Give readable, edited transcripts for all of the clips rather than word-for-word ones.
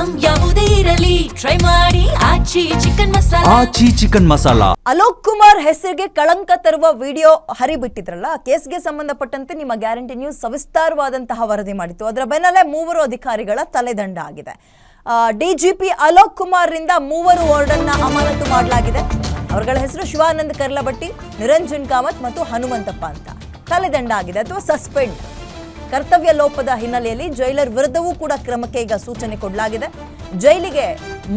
Item ಯಾವುದೇ ಇರಲಿ try ಮಾಡಿ ಆಚಿ ಚಿಕನ್ ಮಸಾಲಾ. ಅಲೋಕ್ ಕುಮಾರ್ ಹೆಸರಿಗೆ ಕಳಂಕ ತರುವ ವಿಡಿಯೋ ಹರಿಬಿಟ್ಟಿದ್ರಲ್ಲ, ಕೇಸ್ಗೆ ಸಂಬಂಧಪಟ್ಟಂತೆ ನಿಮ್ಮ ಗ್ಯಾರಂಟಿ ನ್ಯೂಸ್ ಸವಿಸ್ತಾರವಾದಂತಹ ವರದಿ ಮಾಡಿತ್ತು. ಅದರ ಬೆನ್ನಲ್ಲೇ 3 ಅಧಿಕಾರಿಗಳ ತಲೆದಂಡ ಆಗಿದೆ. ಡಿಜಿಪಿ ಅಲೋಕ್ ಕುಮಾರ್ ರಿಂದ 3 ವಾರ್ಡನ್ನ ಅಮಾನತು ಮಾಡಲಾಗಿದೆ. ಅವರುಗಳ ಹೆಸರು ಶಿವಾನಂದ್ ಕರ್ಲಬಟ್ಟಿ, ನಿರಂಜನ್ ಕಾಮತ್ ಮತ್ತು ಹನುಮಂತಪ್ಪ ಅಂತ. ತಲೆದಂಡ ಆಗಿದೆ ಅಥವಾ ಸಸ್ಪೆಂಡ್. ಕರ್ತವ್ಯ ಲೋಪದ ಹಿನ್ನೆಲೆಯಲ್ಲಿ ಜೈಲರ್ ವಿರುದ್ಧವೂ ಕೂಡ ಕ್ರಮಕ್ಕೆ ಈಗ ಸೂಚನೆ ಕೊಡಲಾಗಿದೆ. ಜೈಲಿಗೆ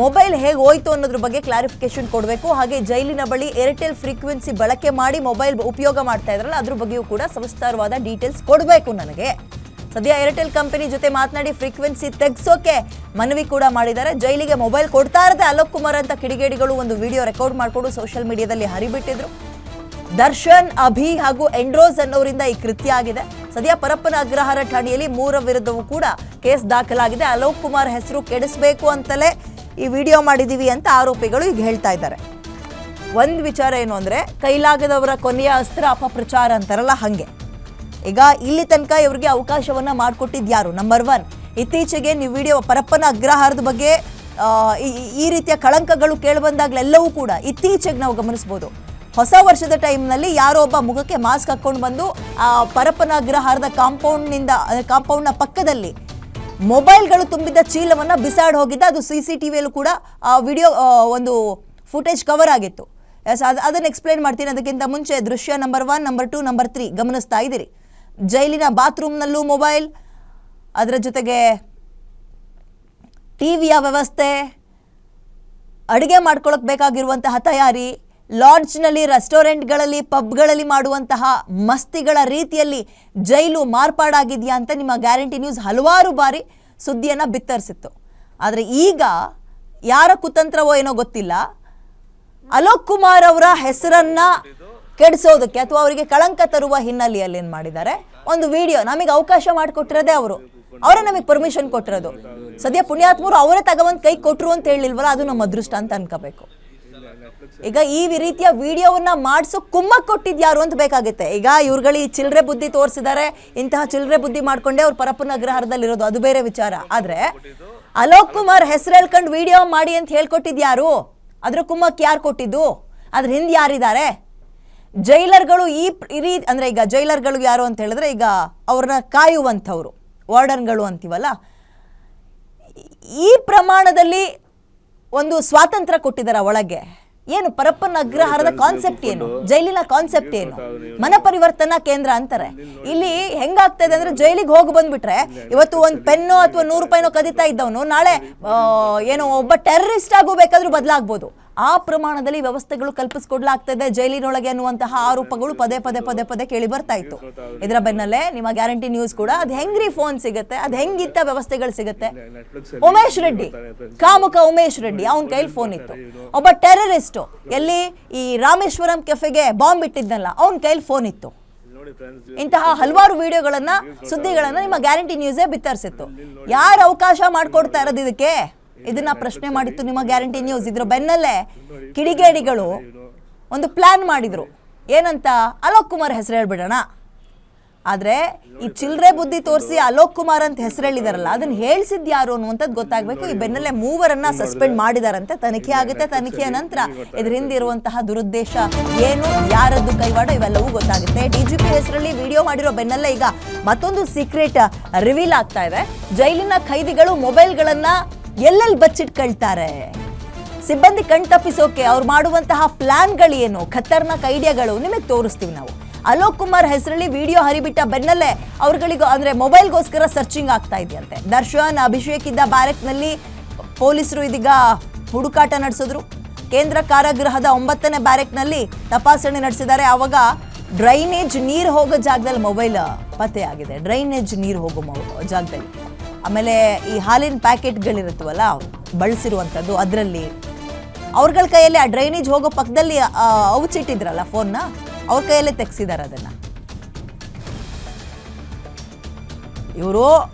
ಮೊಬೈಲ್ ಹೇಗೆ ಹೋಯ್ತು ಅನ್ನೋದ್ರ ಬಗ್ಗೆ ಕ್ಲಾರಿಫಿಕೇಶನ್ ಕೊಡಬೇಕು. ಹಾಗೆ ಜೈಲಿನ ಬಳಿ ಏರ್ಟೆಲ್ ಫ್ರೀಕ್ವೆನ್ಸಿ ಬಳಕೆ ಮಾಡಿ ಮೊಬೈಲ್ ಉಪಯೋಗ ಮಾಡ್ತಾ ಇದ್ರಲ್ಲ, ಅದ್ರ ಬಗ್ಗೆಯೂ ಕೂಡ ಸವಿಸ್ತಾರವಾದ ಡೀಟೇಲ್ಸ್ ಕೊಡಬೇಕು ನನಗೆ. ಸದ್ಯ ಏರ್ಟೆಲ್ ಕಂಪನಿ ಜೊತೆ ಮಾತನಾಡಿ ಫ್ರೀಕ್ವೆನ್ಸಿ ತೆಗೆಸೋಕೆ ಮನವಿ ಕೂಡ ಮಾಡಿದ್ದಾರೆ. ಜೈಲಿಗೆ ಮೊಬೈಲ್ ಕೊಡ್ತಾ ಇರದೆ ಅಲೋಕ್ ಕುಮಾರ್ ಅಂತ ಕಿಡಿಗೇಡಿಗಳು ಒಂದು ವಿಡಿಯೋ ರೆಕಾರ್ಡ್ ಮಾಡಿಕೊಂಡು ಸೋಷಿಯಲ್ ಮೀಡಿಯಾದಲ್ಲಿ ಹರಿಬಿಟ್ಟಿದ್ರು. ದರ್ಶನ್, ಅಭಿ ಹಾಗೂ ಎಂಡ್ರೋಸ್ ಅನ್ನೋರಿಂದ ಈ ಕೃತ್ಯ ಆಗಿದೆ. ಸದ್ಯ ಪರಪ್ಪನ ಅಗ್ರಹಾರ ಠಾಣೆಯಲ್ಲಿ 3 ವಿರುದ್ಧವೂ ಕೂಡ ಕೇಸ್ ದಾಖಲಾಗಿದೆ. ಅಲೋಕ್ ಕುಮಾರ್ ಹೆಸರು ಕೆಡಿಸಬೇಕು ಅಂತಲೇ ಈ ವಿಡಿಯೋ ಮಾಡಿದೀವಿ ಅಂತ ಆರೋಪಿಗಳು ಈಗ ಹೇಳ್ತಾ ಇದ್ದಾರೆ. ಒಂದು ವಿಚಾರ ಏನು ಅಂದ್ರೆ, ಕೈಲಾಗದವರ ಕೊನೆಯ ಅಸ್ತ್ರ ಅಪಪ್ರಚಾರ ಅಂತಾರಲ್ಲ, ಹಂಗೆ ಈಗ ಇಲ್ಲಿ ತನಕ ಇವರಿಗೆ ಅವಕಾಶವನ್ನ ಮಾಡಿಕೊಟ್ಟಿದ್ಯಾರು? ನಂಬರ್ 1, ಇತ್ತೀಚೆಗೆ ನೀವು ವಿಡಿಯೋ ಪರಪ್ಪನ ಅಗ್ರಹಾರದ ಬಗ್ಗೆ ಈ ರೀತಿಯ ಕಳಂಕಗಳು ಕೇಳಿಬಂದಾಗಲೆಲ್ಲವೂ ಕೂಡ ಇತ್ತೀಚೆಗೆ ನಾವು ಗಮನಿಸಬಹುದು. ಹೊಸ ವರ್ಷದ ಟೈಮ್ನಲ್ಲಿ ಯಾರೋ ಒಬ್ಬ ಮುಖಕ್ಕೆ ಮಾಸ್ಕ್ ಹಾಕೊಂಡು ಬಂದು ಆ ಪರಪ್ಪನ ಅಗ್ರಹಾರದ ಕಾಂಪೌಂಡ್ನ ಪಕ್ಕದಲ್ಲಿ ಮೊಬೈಲ್ಗಳು ತುಂಬಿದ್ದ ಚೀಲವನ್ನ ಬಿಸಾಡಿ ಹೋಗಿದ್ದ. ಅದು CCTVಯಲ್ಲೂ ಕೂಡ ವಿಡಿಯೋ ಒಂದು ಫುಟೇಜ್ ಕವರ್ ಆಗಿತ್ತು. ಅದನ್ನು ಎಕ್ಸ್ಪ್ಲೈನ್ ಮಾಡ್ತೀನಿ. ಅದಕ್ಕಿಂತ ಮುಂಚೆ ದೃಶ್ಯ ನಂಬರ್ 1, ನಂಬರ್ 2, ನಂಬರ್ 3 ಗಮನಿಸ್ತಾ ಇದ್ದೀರಿ. ಜೈಲಿನ ಬಾತ್ರೂಮ್ನಲ್ಲೂ ಮೊಬೈಲ್, ಅದರ ಜೊತೆಗೆ ಟಿವಿಯ ವ್ಯವಸ್ಥೆ, ಅಡುಗೆ ಮಾಡ್ಕೊಳ್ಳೋಕೆ ಬೇಕಾಗಿರುವಂತಹ ತಯಾರಿ, ಲಾಡ್ಜ್ನಲ್ಲಿ, ರೆಸ್ಟೋರೆಂಟ್ಗಳಲ್ಲಿ, ಪಬ್ಗಳಲ್ಲಿ ಮಾಡುವಂತಹ ಮಸ್ತಿಗಳ ರೀತಿಯಲ್ಲಿ ಜೈಲು ಮಾರ್ಪಾಡಾಗಿದೆಯಾ ಅಂತ ನಿಮ್ಮ ಗ್ಯಾರಂಟಿ ನ್ಯೂಸ್ ಹಲವಾರು ಬಾರಿ ಸುದ್ದಿಯನ್ನು ಬಿತ್ತರಿಸಿತ್ತು. ಆದರೆ ಈಗ ಯಾರ ಕುತಂತ್ರವೋ ಏನೋ ಗೊತ್ತಿಲ್ಲ, ಅಲೋಕ್ ಕುಮಾರ್ ಅವರ ಹೆಸರನ್ನ ಕೆಡಿಸೋದಕ್ಕೆ ಅಥವಾ ಅವರಿಗೆ ಕಳಂಕ ತರುವ ಹಿನ್ನೆಲೆಯಲ್ಲಿ ಏನು ಮಾಡಿದ್ದಾರೆ, ಒಂದು ವಿಡಿಯೋ ನಮಗೆ ಅವಕಾಶ ಮಾಡಿಕೊಟ್ಟಿರೋದೇ ಅವರೇ ನಮಗೆ ಪರ್ಮಿಷನ್ ಕೊಟ್ಟಿರೋದು. ಸದ್ಯ ಪುಣ್ಯಾತ್ಮರು ಅವರೇ ತಗೊಂಡು ಕೈ ಕೊಟ್ಟರು ಅಂತ ಹೇಳಿಲ್ವಲ್ಲ, ಅದು ನಮ್ಮ ಅದೃಷ್ಟ ಅಂತ ಅನ್ಕೋಬೇಕು. ಈಗ ಈ ರೀತಿಯ ವಿಡಿಯೋವನ್ನ ಮಾಡಿಸೋ ಕುಮ್ಮಕ್ ಕೊಟ್ಟಿದ್ಯಾರು ಅಂತ ಬೇಕಾಗುತ್ತೆ. ಈಗ ಇವ್ರುಗಳು ಈ ಚಿಲ್ಲರೆ ಬುದ್ಧಿ ತೋರಿಸಿದ್ದಾರೆ, ಇಂತಹ ಚಿಲ್ಲರೆ ಬುದ್ಧಿ ಮಾಡ್ಕೊಂಡೆ ಅವ್ರು ಪರಪ್ಪನ ಅಗ್ರಹಾರದಲ್ಲಿ ಇರೋದು, ಅದು ಬೇರೆ ವಿಚಾರ. ಆದ್ರೆ ಅಲೋಕ್ ಕುಮಾರ್ ಹೆಸರು ಹೇಳ್ಕೊಂಡು ವಿಡಿಯೋ ಮಾಡಿ ಅಂತ ಹೇಳ್ಕೊಟ್ಟಿದ್ಯಾರು? ಅದ್ರ ಕುಮ್ಮಕ್ ಯಾರು ಕೊಟ್ಟಿದ್ದು? ಅದ್ರ ಹಿಂದೆ ಯಾರಿದ್ದಾರೆ? ಜೈಲರ್ಗಳು ಅಂದ್ರೆ ಈಗ ಜೈಲರ್ಗಳು ಯಾರು ಅಂತ ಹೇಳಿದ್ರೆ, ಈಗ ಅವ್ರನ್ನ ಕಾಯುವಂಥವ್ರು, ವಾರ್ಡನ್ಗಳು ಅಂತೀವಲ್ಲ, ಈ ಪ್ರಮಾಣದಲ್ಲಿ ಒಂದು ಸ್ವಾತಂತ್ರ್ಯ ಕೊಟ್ಟಿದ್ದಾರೆ ಒಳಗೆ. ಏನು ಪರಪ್ಪನ ಅಗ್ರಹಾರದ ಕಾನ್ಸೆಪ್ಟ್ ಏನು? ಜೈಲಿನ ಕಾನ್ಸೆಪ್ಟ್ ಏನು? ಮನ ಪರಿವರ್ತನಾ ಕೇಂದ್ರ ಅಂತಾರೆ. ಇಲ್ಲಿ ಹೆಂಗಾಗ್ತಾ ಇದೆ ಅಂದ್ರೆ, ಜೈಲಿಗೆ ಹೋಗಿ ಬಂದ್ಬಿಟ್ರೆ ಇವತ್ತು ಒಂದು ಪೆನ್ನೋ ಅಥವಾ 100 ರೂಪಾಯಿನೋ ಕದೀತಾ ಇದ್ದವನು ನಾಳೆ ಏನೋ ಒಬ್ಬ ಟೆರರಿಸ್ಟ್ ಆಗೋ ಬೇಕಾದ್ರೂ ಬದಲಾಗ್ಬೋದು. ಆ ಪ್ರಮಾಣದಲ್ಲಿ ವ್ಯವಸ್ಥೆಗಳು ಕಲ್ಪಿಸ್ಕೊಡ್ಲಾಗ್ತಾ ಇದೆ ಜೈಲಿನೊಳಗೆ ಅನ್ನುವಂತಹ ಆರೋಪಗಳು ಪದೇ ಕೇಳಿ ಬರ್ತಾ ಇತ್ತು. ಇದರ ಬೆನ್ನಲ್ಲೇ ನಿಮ್ಮ ಗ್ಯಾರಂಟಿ ನ್ಯೂಸ್ ಕೂಡ ಅದು ಹೆಂಗ್ರಿ ಫೋನ್ ಸಿಗುತ್ತೆ, ಅದು ಹೆಂಗಿತ್ತ ವ್ಯವಸ್ಥೆಗಳು ಸಿಗುತ್ತೆ. ಉಮೇಶ್ ರೆಡ್ಡಿ, ಕಾಮುಕ ಉಮೇಶ್ ರೆಡ್ಡಿ, ಅವನ ಕೈಲಿ ಫೋನ್ ಇತ್ತು. ಒಬ್ಬ ಟೆರರಿಸ್ಟ್ ಎಲ್ಲಿ ಈ ರಾಮೇಶ್ವರಂ ಕೆಫೆಗೆ ಬಾಂಬ್ ಇಟ್ಟಿದ್ನಲ್ಲ, ಅವನ ಕೈಲಿ ಫೋನ್ ಇತ್ತು. ಇಂತಹ ಹಲವಾರು ವಿಡಿಯೋಗಳನ್ನ, ಸುದ್ದಿಗಳನ್ನ ನಿಮ್ಮ ಗ್ಯಾರಂಟಿ ನ್ಯೂಸೇ ಬಿತ್ತರಿಸಿತ್ತು. ಯಾರು ಅವಕಾಶ ಮಾಡಿಕೊಡ್ತಾ ಇರೋದು ಇದಕ್ಕೆ? ಇದನ್ನ ಪ್ರಶ್ನೆ ಮಾಡಿತ್ತು ನಿಮ್ಮ ಗ್ಯಾರಂಟಿ ನ್ಯೂಸ್. ಇದ್ರ ಬೆನ್ನಲ್ಲೇ ಕಿಡಿಗೇಡಿಗಳು ಒಂದು ಪ್ಲಾನ್ ಮಾಡಿದ್ರು. ಏನಂತ? ಅಲೋಕ್ ಕುಮಾರ್ ಹೆಸರು ಹೇಳ್ಬಿಡೋಣ. ಆದ್ರೆ ಈ ಚಿಲ್ಲರೆ ಬುದ್ಧಿ ತೋರಿಸಿ ಅಲೋಕ್ ಕುಮಾರ್ ಅಂತ ಹೆಸರು ಹೇಳಿದಾರಲ್ಲ, ಅದನ್ನ ಹೇಳ್ಸಿದ್ ಯಾರು ಅನ್ನುವಂಥದ್ದು ಗೊತ್ತಾಗಬೇಕು. ಈ ಬೆನ್ನಲ್ಲೇ 3 ಸಸ್ಪೆಂಡ್ ಮಾಡಿದಾರಂತೆ. ತನಿಖೆ ಆಗುತ್ತೆ. ತನಿಖೆಯ ನಂತರ ಇದ್ರ ಹಿಂದೆ ಇರುವಂತಹ ದುರುದ್ದೇಶ ಏನು, ಯಾರದ್ದು ಕೈವಾಡ, ಇವೆಲ್ಲವೂ ಗೊತ್ತಾಗುತ್ತೆ. DGP ಹೆಸರಲ್ಲಿ ವಿಡಿಯೋ ಮಾಡಿರೋ ಬೆನ್ನಲ್ಲೇ ಈಗ ಮತ್ತೊಂದು ಸೀಕ್ರೆಟ್ ರಿವೀಲ್ ಆಗ್ತಾ ಇದೆ. ಜೈಲಿನ ಖೈದಿಗಳು ಮೊಬೈಲ್ಗಳನ್ನ ಎಲ್ಲೆಲ್ಲಿ ಬಚ್ಚಿಟ್ಕೊಳ್ತಾರೆ, ಸಿಬ್ಬಂದಿ ಕಣ್ತಪ್ಪಿಸೋಕೆ ಅವ್ರು ಮಾಡುವಂತಹ ಪ್ಲಾನ್ಗಳೇನು, ಖತರ್ನಾಕ್ ಐಡಿಯಾಗಳು ನಿಮಗೆ ತೋರಿಸ್ತೀವಿ ನಾವು. ಅಲೋಕ್ ಕುಮಾರ್ ಹೆಸರಲ್ಲಿ ವಿಡಿಯೋ ಹರಿಬಿಟ್ಟ ಬೆನ್ನಲ್ಲೇ ಅವ್ರುಗಳಿಗೂ ಅಂದ್ರೆ ಮೊಬೈಲ್ಗೋಸ್ಕರ ಸರ್ಚಿಂಗ್ ಆಗ್ತಾ ಇದೆಯಂತೆ. ದರ್ಶನ್, ಅಭಿಷೇಕ್ ಇದ್ದ ಬ್ಯಾರೆಕ್ನಲ್ಲಿ ಪೊಲೀಸರು ಇದೀಗ ಹುಡುಕಾಟ ನಡೆಸಿದ್ರು. ಕೇಂದ್ರ ಕಾರಾಗೃಹದ 9ನೇ ಬ್ಯಾರೆಕ್ನಲ್ಲಿ ತಪಾಸಣೆ ನಡೆಸಿದ್ದಾರೆ. ಆವಾಗ ಡ್ರೈನೇಜ್ ನೀರು ಹೋಗೋ ಜಾಗದಲ್ಲಿ ಮೊಬೈಲ್ ಪತ್ತೆಯಾಗಿದೆ. ಡ್ರೈನೇಜ್ ನೀರು ಹೋಗೋ ಜಾಗದಲ್ಲಿ. ಆಮೇಲೆ ಈ ಹಾಲಿನ ಪ್ಯಾಕೆಟ್ಗಳಿರುತ್ತವಲ್ಲ ಬಳಸಿರುವಂಥದ್ದು, ಅದರಲ್ಲಿ ಅವ್ರಗಳ ಕೈಯಲ್ಲಿ ಆ ಡ್ರೈನೇಜ್ ಹೋಗೋ ಪಕ್ಕದಲ್ಲಿ ಅವಚಿಟ್ಟಿದ್ರಲ್ಲ ಫೋನ್ನ, ಅವ್ರ ಕೈಯಲ್ಲೇ ತೆಗ್ಸಿದ್ದಾರೆ ಅದನ್ನು. ಇವರು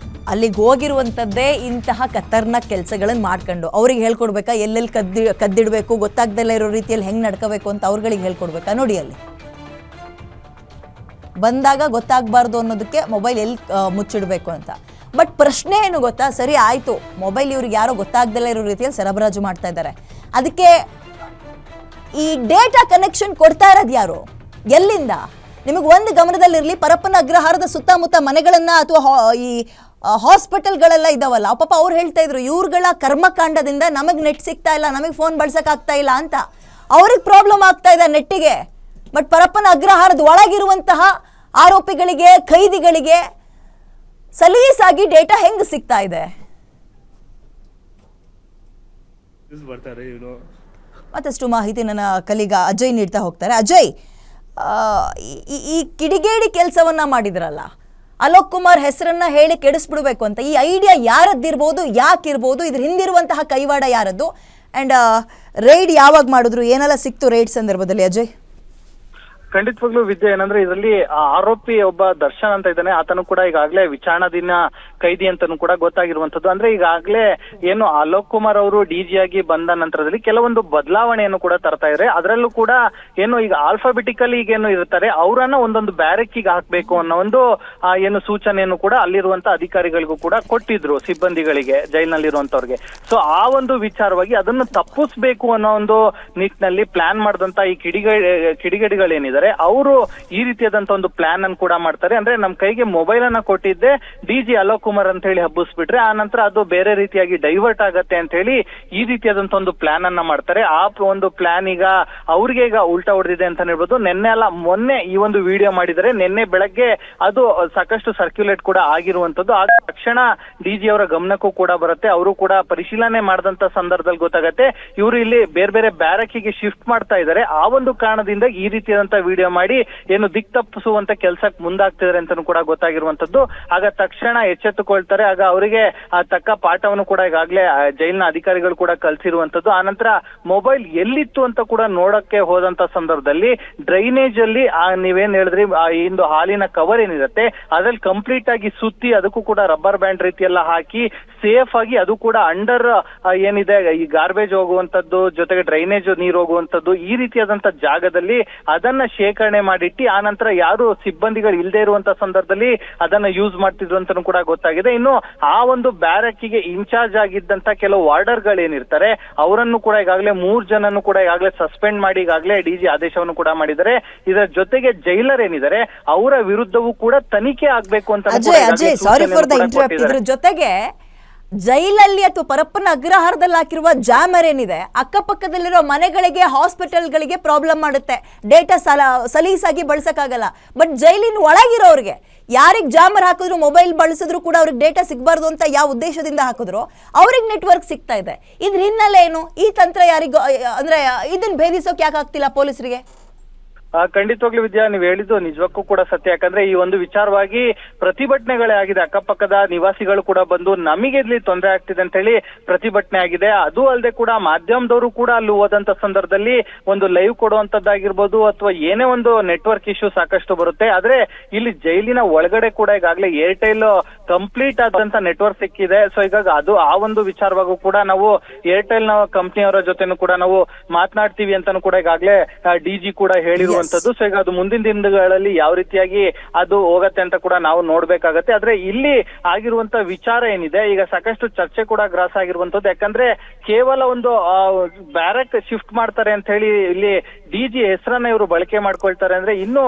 ಅಲ್ಲಿಗೆ ಹೋಗಿರುವಂಥದ್ದೇ ಇಂತಹ ಖತರ್ನಾಕ್ ಕೆಲಸಗಳನ್ನು ಮಾಡ್ಕೊಂಡು ಅವ್ರಿಗೆ ಹೇಳ್ಕೊಡ್ಬೇಕಾ, ಎಲ್ಲೆಲ್ಲಿ ಕದ್ದಿಡಬೇಕು, ಗೊತ್ತಾಗ್ದಲ್ಲೇ ಇರೋ ರೀತಿಯಲ್ಲಿ ಹೆಂಗೆ ನಡ್ಕೋಬೇಕು ಅಂತ ಅವ್ರುಗಳಿಗೆ ಹೇಳ್ಕೊಡ್ಬೇಕಾ? ನೋಡಿ, ಅಲ್ಲಿ ಬಂದಾಗ ಗೊತ್ತಾಗಬಾರ್ದು ಅನ್ನೋದಕ್ಕೆ ಮೊಬೈಲ್ ಎಲ್ಲಿ ಮುಚ್ಚಿಡಬೇಕು ಅಂತ. ಬಟ್ ಪ್ರಶ್ನೆ ಏನು ಗೊತ್ತಾ, ಸರಿ ಆಯಿತು, ಮೊಬೈಲ್ ಇವ್ರಿಗೆ ಯಾರೋ ಗೊತ್ತಾಗ್ದಲೇ ಇರೋ ರೀತಿಯಲ್ಲಿ ಸರಬರಾಜು ಮಾಡ್ತಾ ಇದ್ದಾರೆ, ಅದಕ್ಕೆ ಈ ಡೇಟಾ ಕನೆಕ್ಷನ್ ಕೊಡ್ತಾ ಇರೋದು ಯಾರು, ಎಲ್ಲಿಂದ? ನಿಮಗೆ ಒಂದು ಗಮನದಲ್ಲಿರಲಿ, ಪರಪ್ಪನ ಅಗ್ರಹಾರದ ಸುತ್ತಮುತ್ತ ಮನೆಗಳನ್ನ ಅಥವಾ ಈ ಹಾಸ್ಪಿಟಲ್ಗಳೆಲ್ಲ ಇದಾವಲ್ಲ, ಪಾಪ ಅವ್ರು ಹೇಳ್ತಾ ಇದ್ರು ಇವ್ರುಗಳ ಕರ್ಮಕಾಂಡದಿಂದ ನಮಗೆ ನೆಟ್ ಸಿಗ್ತಾ ಇಲ್ಲ, ನಮಗೆ ಫೋನ್ ಬಳಸೋಕ್ಕಾಗ್ತಾ ಇಲ್ಲ ಅಂತ. ಅವ್ರಿಗೆ ಪ್ರಾಬ್ಲಮ್ ಆಗ್ತಾ ಇದೆ ನೆಟ್ಟಿಗೆ. ಬಟ್ ಪರಪ್ಪನ ಅಗ್ರಹಾರದ ಒಳಗಿರುವಂತಹ ಆರೋಪಿಗಳಿಗೆ, ಖೈದಿಗಳಿಗೆ ಸಲೀಸಾಗಿ ಡೇಟಾ ಹೆಂಗ್ ಸಿಗ್ತಾ ಇದೆ? ಮತ್ತಷ್ಟು ಮಾಹಿತಿ ನನ್ನ ಕಲೀಗ ಅಜಯ್ ನೀಡ್ತಾ ಹೋಗ್ತಾರೆ. ಅಜಯ್, ಈ ಕಿಡಿಗೇಡಿ ಕೆಲಸವನ್ನ ಮಾಡಿದ್ರಲ್ಲ, ಅಲೋಕ್ ಕುಮಾರ್ ಹೆಸರನ್ನ ಹೇಳಿ ಕೆಡಿಸ್ಬಿಡ್ಬೇಕು ಅಂತ, ಈ ಐಡಿಯಾ ಯಾರದ್ದಿರ್ಬೋದು, ಯಾಕಿರ್ಬೋದು, ಇದ್ರ ಹಿಂದಿರುವಂತಹ ಕೈವಾಡ ಯಾರದ್ದು, ಅಂಡ್ ರೈಡ್ ಯಾವಾಗ ಮಾಡಿದ್ರು, ಏನೆಲ್ಲ ಸಿಕ್ತು ರೈಡ್ ಸಂದರ್ಭದಲ್ಲಿ ಅಜಯ್? ಖಂಡಿತವಾಗ್ಲೂ ವಿದ್ಯೆ, ಏನಂದ್ರೆ ಇದರಲ್ಲಿ ಆರೋಪಿ ಒಬ್ಬ ದರ್ಶನ್ ಅಂತ ಇದ್ದಾನೆ, ಆತನು ಕೂಡ ಈಗಾಗಲೇ ವಿಚಾರಣಾಧೀನ ಕೈದಿ ಅಂತಾನು ಕೂಡ ಗೊತ್ತಾಗಿರುವಂತದ್ದು. ಅಂದ್ರೆ ಈಗಾಗಲೇ ಏನು ಅಲೋಕ್ ಕುಮಾರ್ ಅವರು ಡಿಜಿ ಆಗಿ ಬಂದ ನಂತರದಲ್ಲಿ ಕೆಲವೊಂದು ಬದಲಾವಣೆಯನ್ನು ಕೂಡ ತರ್ತಾ ಇದ್ದಾರೆ. ಅದರಲ್ಲೂ ಕೂಡ ಏನು ಈಗ ಆಲ್ಫಾಬೆಟಿಕಲಿ ಈಗೇನು ಇರ್ತಾರೆ ಅವರನ್ನ ಒಂದೊಂದು ಬ್ಯಾರಕ್ಕಿಗೆ ಹಾಕ್ಬೇಕು ಅನ್ನೋ ಒಂದು ಏನು ಸೂಚನೆಯನ್ನು ಕೂಡ ಅಲ್ಲಿರುವಂತ ಅಧಿಕಾರಿಗಳಿಗೂ ಕೂಡ ಕೊಟ್ಟಿದ್ರು, ಸಿಬ್ಬಂದಿಗಳಿಗೆ, ಜೈಲಿನಲ್ಲಿರುವಂತವ್ರಿಗೆ. ಸೊ ಆ ಒಂದು ವಿಚಾರವಾಗಿ ಅದನ್ನು ತಪ್ಪಿಸ್ಬೇಕು ಅನ್ನೋ ಒಂದು ನಿಟ್ಟಿನಲ್ಲಿ ಪ್ಲಾನ್ ಮಾಡಿದಂತ ಈ ಕಿಡಿಗೇಡಿಗಳೇನಿದ್ದಾರೆ ಅವರು ಈ ರೀತಿಯಾದಂತ ಒಂದು ಪ್ಲಾನ್ ಅನ್ನು ಕೂಡ ಮಾಡ್ತಾರೆ. ಅಂದ್ರೆ ನಮ್ ಕೈಗೆ ಮೊಬೈಲ್ ಅನ್ನ ಕೊಟ್ಟಿದ್ದೆ ಡಿಜಿ ಅಲೋಕ್ ಕುಮಾರ್ ಅಂತ ಹೇಳಿ ಹಬ್ಬಿಸ್ಬಿಟ್ರೆ ಆ ನಂತರ ಅದು ಬೇರೆ ರೀತಿಯಾಗಿ ಡೈವರ್ಟ್ ಆಗತ್ತೆ ಅಂತ ಹೇಳಿ ಈ ರೀತಿಯಾದಂತ ಒಂದು ಪ್ಲಾನ್ ಅನ್ನ ಮಾಡ್ತಾರೆ. ಆ ಒಂದು ಪ್ಲಾನ್ ಈಗ ಅವ್ರಿಗೆ ಈಗ ಉಲ್ಟಾ ಹೊಡೆದಿದೆ ಅಂತ ಹೇಳ್ಬೋದು. ನಿನ್ನೆ ಅಲ್ಲ ಮೊನ್ನೆ ಈ ಒಂದು ವಿಡಿಯೋ ಮಾಡಿದರೆ, ನಿನ್ನೆ ಬೆಳಗ್ಗೆ ಅದು ಸಾಕಷ್ಟು ಸರ್ಕ್ಯುಲೇಟ್ ಕೂಡ ಆಗಿರುವಂತದ್ದು. ಆದ ತಕ್ಷಣ ಡಿಜಿ ಅವರ ಗಮನಕ್ಕೂ ಕೂಡ ಬರುತ್ತೆ. ಅವರು ಕೂಡ ಪರಿಶೀಲನೆ ಮಾಡಿದಂತ ಸಂದರ್ಭದಲ್ಲಿ ಗೊತ್ತಾಗತ್ತೆ ಇವರು ಇಲ್ಲಿ ಬೇರೆ ಬೇರೆ ಬ್ಯಾರಕ್ಕಿಗೆ ಶಿಫ್ಟ್ ಮಾಡ್ತಾ ಇದ್ದಾರೆ. ಆ ಒಂದು ಕಾರಣದಿಂದ ಈ ರೀತಿಯಾದಂತ ವಿಡಿಯೋ ಮಾಡಿ ಏನು ದಿಕ್ ತಪ್ಪಿಸುವಂತ ಕೆಲಸಕ್ಕೆ ಮುಂದಾಗ್ತಿದ್ದಾರೆ ಅಂತಾನು ಕೂಡ ಗೊತ್ತಾಗಿರುವಂತದ್ದು. ಆಗ ತಕ್ಷಣ ಎಚ್ಚೆತ್ತುಕೊಳ್ತಾರೆ. ಆಗ ಅವರಿಗೆ ಆ ತಕ್ಕ ಪಾಠವನ್ನು ಕೂಡ ಈಗಾಗಲೇ ಜೈಲಿನ ಅಧಿಕಾರಿಗಳು ಕೂಡ ಕಲಿಸಿರುವಂತದ್ದು. ಆನಂತರ ಮೊಬೈಲ್ ಎಲ್ಲಿತ್ತು ಅಂತ ಕೂಡ ನೋಡಕ್ಕೆ ಹೋದಂತ ಸಂದರ್ಭದಲ್ಲಿ ಡ್ರೈನೇಜ್ ಅಲ್ಲಿ ನೀವೇನ್ ಹೇಳಿದ್ರಿ ಇಂದು ಹಾಲಿನ ಕವರ್ ಏನಿರುತ್ತೆ ಅದ್ರಲ್ಲಿ ಕಂಪ್ಲೀಟ್ ಆಗಿ ಸುತ್ತಿ ಅದಕ್ಕೂ ಕೂಡ ರಬ್ಬರ್ ಬ್ಯಾಂಡ್ ರೀತಿ ಎಲ್ಲ ಹಾಕಿ ಸೇಫ್ ಆಗಿ, ಅದು ಕೂಡ ಅಂಡರ್ ಏನಿದೆ ಈ ಗಾರ್ಬೇಜ್ ಹೋಗುವಂತದ್ದು ಜೊತೆಗೆ ಡ್ರೈನೇಜ್ ನೀರು ಹೋಗುವಂತದ್ದು ಈ ರೀತಿಯಾದಂತ ಜಾಗದಲ್ಲಿ ಅದನ್ನ ಶೇಖರಣೆ ಮಾಡಿಟ್ಟು ಆ ನಂತರ ಯಾರು ಸಿಬ್ಬಂದಿಗಳು ಇಲ್ಲದೆ ಇರುವಂತ ಸಂದರ್ಭದಲ್ಲಿ ಅದನ್ನ ಯೂಸ್ ಮಾಡ್ತಿದ್ರು ಅಂತಾನು ಕೂಡ ಗೊತ್ತಾಗಿದೆ. ಇನ್ನು ಆ ಒಂದು ಬ್ಯಾರಕ್ಕಿಗೆ ಇನ್ಚಾರ್ಜ್ ಆಗಿದ್ದಂತ ಕೆಲವು ವಾರ್ಡರ್ಗಳೇನಿರ್ತಾರೆ ಅವರನ್ನು ಕೂಡ ಈಗಾಗಲೇ 3 ಜನನ್ನು ಕೂಡ ಈಗಾಗಲೇ ಸಸ್ಪೆಂಡ್ ಮಾಡಿ ಈಗಾಗಲೇ ಡಿಜಿ ಆದೇಶವನ್ನು ಕೂಡ ಮಾಡಿದ್ದಾರೆ. ಇದರ ಜೊತೆಗೆ ಜೈಲರ್ ಏನಿದ್ದಾರೆ ಅವರ ವಿರುದ್ಧವೂ ಕೂಡ ತನಿಖೆ ಆಗ್ಬೇಕು ಅಂತ Ajay, sorry for the interrupt. ಇದ್ರ ಜೊತೆಗೆ ಜೈಲಲ್ಲಿ ಅಥವಾ ಪರಪ್ಪನ ಅಗ್ರಹಾರದಲ್ಲಿ ಹಾಕಿರುವ ಜಾಮರ್ ಏನಿದೆ ಅಕ್ಕಪಕ್ಕದಲ್ಲಿರೋ ಮನೆಗಳಿಗೆ, ಹಾಸ್ಪಿಟಲ್ಗಳಿಗೆ ಪ್ರಾಬ್ಲಮ್ ಮಾಡುತ್ತೆ, ಡೇಟಾ ಸಲೀಸಾಗಿ ಬಳಸಕ್ಕಾಗಲ್ಲ. ಬಟ್ ಜೈಲಿನ ಒಳಗಿರೋರಿಗೆ ಯಾರಿಗೆ ಜಾಮರ್ ಹಾಕಿದ್ರು, ಮೊಬೈಲ್ ಬಳಸಿದ್ರು ಕೂಡ ಅವ್ರಿಗೆ ಡೇಟಾ ಸಿಗಬಾರ್ದು ಅಂತ ಯಾವ ಉದ್ದೇಶದಿಂದ ಹಾಕಿದ್ರು ಅವ್ರಿಗೆ ನೆಟ್ವರ್ಕ್ ಸಿಗ್ತಾ ಇದೆ. ಇದ್ರ ಹಿನ್ನೆಲೆ ಏನು? ಈ ತಂತ್ರ ಯಾರಿಗೂ ಅಂದ್ರೆ ಇದನ್ನ ಭೇದಿಸೋಕೆ ಯಾಕೆ ಆಗ್ತಿಲ್ಲ ಪೊಲೀಸರಿಗೆ? ಖಂಡಿತವಾಗ್ಲೂ ವಿದ್ಯಾ, ನೀವು ಹೇಳಿದ್ದು ನಿಜಕ್ಕೂ ಕೂಡ ಸತ್ಯ. ಯಾಕಂದ್ರೆ ಈ ಒಂದು ವಿಚಾರವಾಗಿ ಪ್ರತಿಭಟನೆಗಳೇ ಆಗಿದೆ. ಅಕ್ಕಪಕ್ಕದ ನಿವಾಸಿಗಳು ಕೂಡ ಬಂದು ನಮಗೆ ಇಲ್ಲಿ ತೊಂದರೆ ಆಗ್ತಿದೆ ಅಂತ ಹೇಳಿ ಪ್ರತಿಭಟನೆ ಆಗಿದೆ. ಅದು ಅಲ್ಲದೆ ಕೂಡ ಮಾಧ್ಯಮದವರು ಕೂಡ ಅಲ್ಲಿ ಹೋದಂತ ಸಂದರ್ಭದಲ್ಲಿ ಒಂದು ಲೈವ್ ಕೊಡುವಂತದ್ದಾಗಿರ್ಬೋದು ಅಥವಾ ಏನೇ ಒಂದು ನೆಟ್ವರ್ಕ್ ಇಶ್ಯೂ ಸಾಕಷ್ಟು ಬರುತ್ತೆ. ಆದ್ರೆ ಇಲ್ಲಿ ಜೈಲಿನ ಒಳಗಡೆ ಕೂಡ ಈಗಾಗಲೇ ಏರ್ಟೆಲ್ ಕಂಪ್ಲೀಟ್ ಆದಂತ ನೆಟ್ವರ್ಕ್ ಸಿಕ್ಕಿದೆ. ಸೊ ಈಗ ಅದು ಆ ಒಂದು ವಿಚಾರವಾಗೂ ಕೂಡ ನಾವು ಏರ್ಟೆಲ್ ನ ಕಂಪ್ನಿಯವರ ಜೊತೆನೂ ಕೂಡ ನಾವು ಮಾತನಾಡ್ತೀವಿ ಅಂತಾನು ಕೂಡ ಈಗಾಗಲೇ ಡಿಜಿ ಕೂಡ ಹೇಳಿರುವ ಸೊ ಈಗ ಅದು ಮುಂದಿನ ದಿನಗಳಲ್ಲಿ ಯಾವ ರೀತಿಯಾಗಿ ಅದು ಹೋಗತ್ತೆ ಅಂತ ಕೂಡ ನಾವು ನೋಡ್ಬೇಕಾಗತ್ತೆ. ಆದ್ರೆ ಇಲ್ಲಿ ಆಗಿರುವಂತ ವಿಚಾರ ಏನಿದೆ ಈಗ ಸಾಕಷ್ಟು ಚರ್ಚೆ ಕೂಡ ಗ್ರಾಸ ಆಗಿರುವಂತದ್ದು. ಯಾಕಂದ್ರೆ ಕೇವಲ ಒಂದು ಬ್ಯಾರಕ್ ಶಿಫ್ಟ್ ಮಾಡ್ತಾರೆ ಅಂತ ಹೇಳಿ ಇಲ್ಲಿ ಡಿಜಿ ಹೆಸರನ್ನ ಇವರು ಬಳಕೆ ಮಾಡ್ಕೊಳ್ತಾರೆ ಅಂದ್ರೆ ಇನ್ನು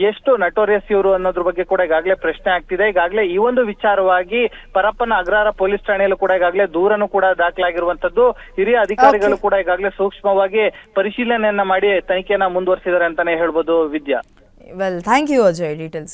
ಎಷ್ಟು ನಟೋರಿಯಸ್ ಇವರು ಅನ್ನೋದ್ರ ಬಗ್ಗೆ ಕೂಡ ಈಗಾಗಲೇ ಪ್ರಶ್ನೆ ಆಗ್ತಿದೆ. ಈಗಾಗಲೇ ಈ ಒಂದು ವಿಚಾರವಾಗಿ ಪರಪ್ಪನ ಅಗ್ರಹಾರ ಪೊಲೀಸ್ ಠಾಣೆಯಲ್ಲೂ ಕೂಡ ಈಗಾಗಲೇ ದೂರನ್ನು ಕೂಡ ದಾಖಲಾಗಿರುವಂತದ್ದು. ಹಿರಿಯ ಅಧಿಕಾರಿಗಳು ಕೂಡ ಈಗಾಗಲೇ ಸೂಕ್ಷ್ಮವಾಗಿ ಪರಿಶೀಲನೆಯನ್ನ ಮಾಡಿ ತನಿಖೆಯನ್ನ ಮುಂದುವರಿಸಿದ್ದಾರೆ ಅಂತಾನೆ ಹೇಳ್ಬೋದು Vidya. Well, thank you Ajay ಡೀಟೇಲ್ಸ್ಗೆ.